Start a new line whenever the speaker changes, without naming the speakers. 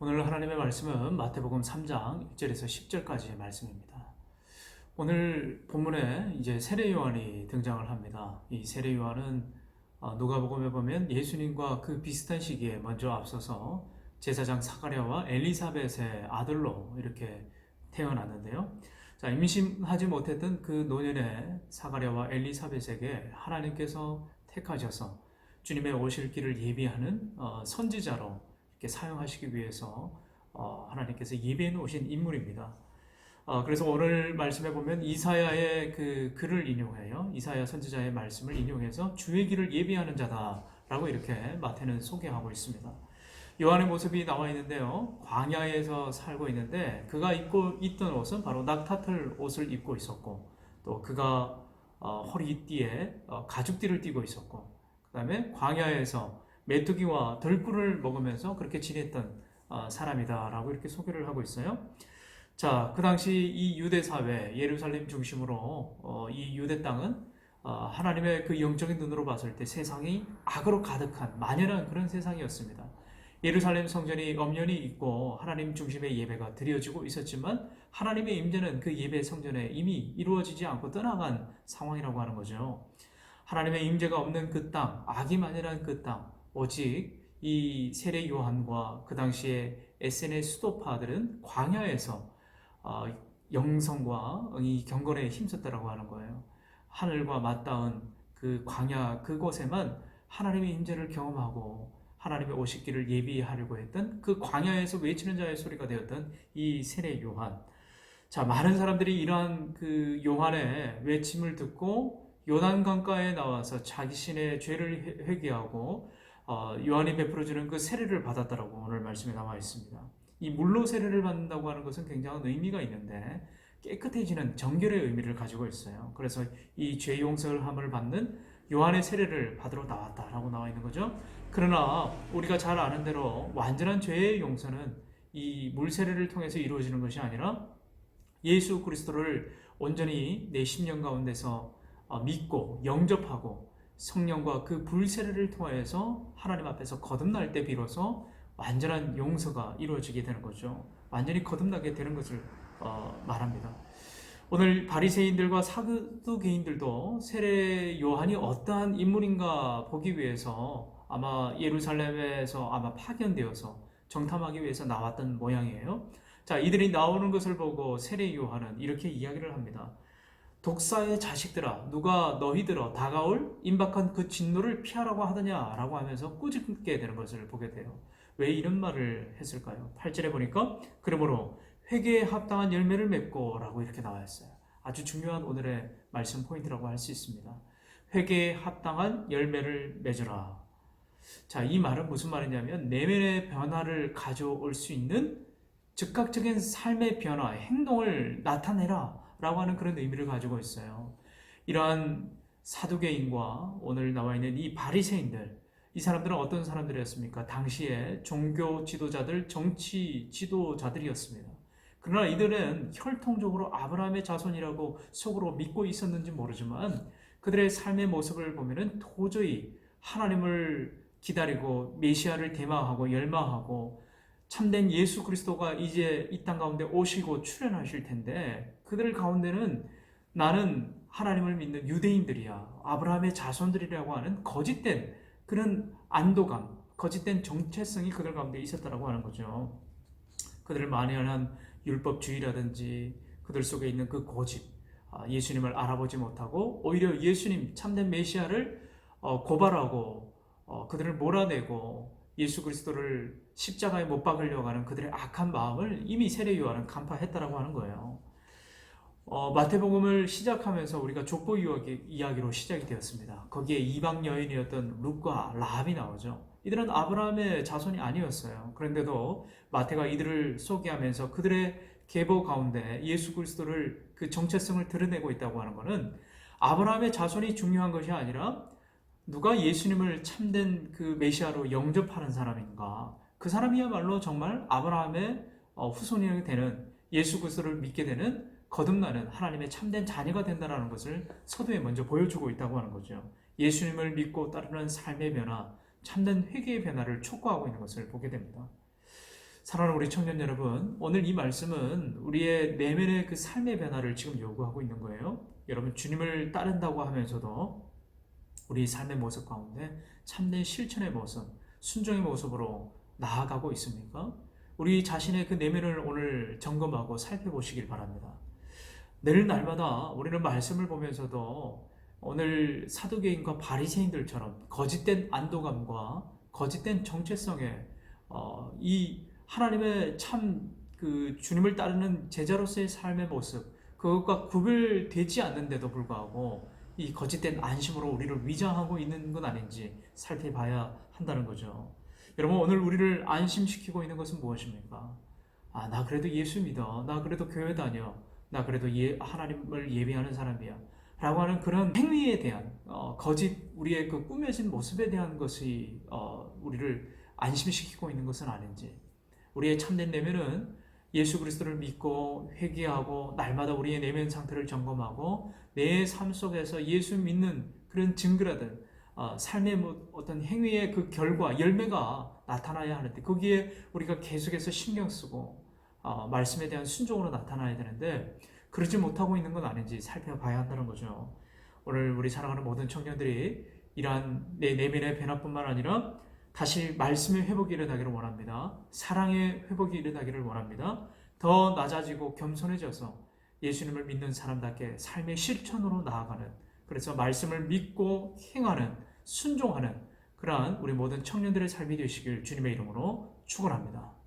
오늘 하나님의 말씀은 마태복음 3장 1절에서 10절까지의 말씀입니다. 오늘 본문에 이제 세례 요한이 등장을 합니다. 이 세례 요한은 누가복음에 보면 예수님과 그 비슷한 시기에 먼저 앞서서 제사장 사가랴와 엘리사벳의 아들로 이렇게 태어났는데요. 자, 임신하지 못했던 그 노년의 사가랴와 엘리사벳에게 하나님께서 택하셔서 주님의 오실 길을 예비하는 선지자로 이렇게 사용하시기 위해서 하나님께서 예비해 놓으신 인물입니다. 그래서 오늘 말씀에 보면 이사야의 그 글을 인용해요. 이사야 선지자의 말씀을 인용해서 주의 길을 예비하는 자다라고 이렇게 마태는 소개하고 있습니다. 요한의 모습이 나와 있는데요. 광야에서 살고 있는데 그가 입고 있던 옷은 바로 낙타털 옷을 입고 있었고, 또 그가 허리띠에 가죽띠를 띠고 있었고, 그 다음에 광야에서 메뚜기와 덜꿀을 먹으면서 그렇게 지냈던 사람이다라고 이렇게 소개를 하고 있어요. 자, 그 당시 이 유대 사회, 예루살렘 중심으로 이 유대 땅은 하나님의 그 영적인 눈으로 봤을 때 세상이 악으로 가득한 만연한 그런 세상이었습니다. 예루살렘 성전이 엄연히 있고 하나님 중심의 예배가 드려지고 있었지만 하나님의 임재는 그 예배 성전에 이미 이루어지지 않고 떠나간 상황이라고 하는 거죠. 하나님의 임재가 없는 그 땅, 악이 만연한 그 땅, 오직 이 세례 요한과 그 당시에 에세네 수도파들은 광야에서 영성과 이 경건에 힘썼다라고 하는 거예요. 하늘과 맞닿은 그 광야 그곳에만 하나님의 임재를 경험하고 하나님의 오실 길을 예비하려고 했던 그 광야에서 외치는 자의 소리가 되었던 이 세례 요한. 자, 많은 사람들이 이러한 그 요한의 외침을 듣고 요단강가에 나와서 자신의 죄를 회개하고 요한이 베풀어주는 그 세례를 받았다라고 오늘 말씀에 나와 있습니다. 이 물로 세례를 받는다고 하는 것은 굉장한 의미가 있는데 깨끗해지는 정결의 의미를 가지고 있어요. 그래서 이 죄 용서함을 받는 요한의 세례를 받으러 나왔다라고 나와 있는 거죠. 그러나 우리가 잘 아는 대로 완전한 죄의 용서는 이 물 세례를 통해서 이루어지는 것이 아니라 예수 그리스도를 온전히 내 심령 가운데서 믿고 영접하고 성령과 그 불세례를 통해서 하나님 앞에서 거듭날 때 비로소 완전한 용서가 이루어지게 되는 거죠. 완전히 거듭나게 되는 것을 말합니다. 오늘 바리새인들과 사두개인들도 세례 요한이 어떠한 인물인가 보기 위해서 아마 예루살렘에서 아마 파견되어서 정탐하기 위해서 나왔던 모양이에요. 자, 이들이 나오는 것을 보고 세례 요한은 이렇게 이야기를 합니다. 독사의 자식들아, 누가 너희들어 다가올 임박한 그 진노를 피하라고 하더냐라고 하면서 꾸짖게 되는 것을 보게 돼요. 왜 이런 말을 했을까요? 8절에 보니까 그러므로 회개에 합당한 열매를 맺고 라고 이렇게 나와 있어요. 아주 중요한 오늘의 말씀 포인트라고 할 수 있습니다. 회개에 합당한 열매를 맺으라. 자, 이 말은 무슨 말이냐면 내면의 변화를 가져올 수 있는 즉각적인 삶의 변화, 행동을 나타내라 라고 하는 그런 의미를 가지고 있어요. 이러한 사두개인과 오늘 나와 있는 이 바리새인들, 이 사람들은 어떤 사람들이었습니까? 당시에 종교 지도자들, 정치 지도자들이었습니다. 그러나 이들은 혈통적으로 아브라함의 자손이라고 속으로 믿고 있었는지 모르지만 그들의 삶의 모습을 보면은 도저히 하나님을 기다리고 메시아를 대망하고 열망하고 참된 예수 그리스도가 이제 이 땅 가운데 오시고 출현하실 텐데 그들 가운데는 나는 하나님을 믿는 유대인들이야, 아브라함의 자손들이라고 하는 거짓된 그런 안도감, 거짓된 정체성이 그들 가운데 있었다라고 하는 거죠. 그들을 만연한 율법주의라든지 그들 속에 있는 그 고집, 예수님을 알아보지 못하고 오히려 예수님 참된 메시아를 고발하고 그들을 몰아내고 예수 그리스도를 십자가에 못 박으려고 하는 그들의 악한 마음을 이미 세례 요한은 간파했다라고 하는 거예요. 마태복음을 시작하면서 우리가 족보 이야기로 시작이 되었습니다. 거기에 이방 여인이었던 룻과 라합이 나오죠. 이들은 아브라함의 자손이 아니었어요. 그런데도 마태가 이들을 소개하면서 그들의 계보 가운데 예수 그리스도를 그 정체성을 드러내고 있다고 하는 것은 아브라함의 자손이 중요한 것이 아니라 누가 예수님을 참된 그 메시아로 영접하는 사람인가? 그 사람이야말로 정말 아브라함의 후손이 되는 예수 그리스도를 믿게 되는 거듭나는 하나님의 참된 자녀가 된다는 것을 서두에 먼저 보여주고 있다고 하는 거죠. 예수님을 믿고 따르는 삶의 변화, 참된 회개의 변화를 촉구하고 있는 것을 보게 됩니다. 사랑하는 우리 청년 여러분, 오늘 이 말씀은 우리의 내면의 그 삶의 변화를 지금 요구하고 있는 거예요. 여러분, 주님을 따른다고 하면서도 우리 삶의 모습 가운데 참된 실천의 모습, 순종의 모습으로 나아가고 있습니까? 우리 자신의 그 내면을 오늘 점검하고 살펴보시길 바랍니다. 늘 날마다 우리는 말씀을 보면서도 오늘 사두개인과 바리새인들처럼 거짓된 안도감과 거짓된 정체성에 이 하나님의 참 그 주님을 따르는 제자로서의 삶의 모습, 그것과 구별되지 않는데도 불구하고 이 거짓된 안심으로 우리를 위장하고 있는 건 아닌지 살펴봐야 한다는 거죠. 여러분, 오늘 우리를 안심시키고 있는 것은 무엇입니까? 아, 나 그래도 예수 믿어. 나 그래도 교회 다녀. 나 그래도 하나님을 예배하는 사람이야. 라고 하는 그런 행위에 대한 거짓, 우리의 그 꾸며진 모습에 대한 것이 우리를 안심시키고 있는 것은 아닌지. 우리의 참된 내면은 예수 그리스도를 믿고 회개하고 날마다 우리의 내면 상태를 점검하고 내 삶 속에서 예수 믿는 그런 증거라든 삶의 어떤 행위의 그 결과, 열매가 나타나야 하는데 거기에 우리가 계속해서 신경 쓰고 말씀에 대한 순종으로 나타나야 되는데 그러지 못하고 있는 건 아닌지 살펴봐야 한다는 거죠. 오늘 우리 사랑하는 모든 청년들이 이러한 내 내면의 변화뿐만 아니라 다시 말씀의 회복이 일어나기를 원합니다. 사랑의 회복이 일어나기를 원합니다. 더 낮아지고 겸손해져서 예수님을 믿는 사람답게 삶의 실천으로 나아가는, 그래서 말씀을 믿고 행하는, 순종하는 그러한 우리 모든 청년들의 삶이 되시길 주님의 이름으로 축원합니다.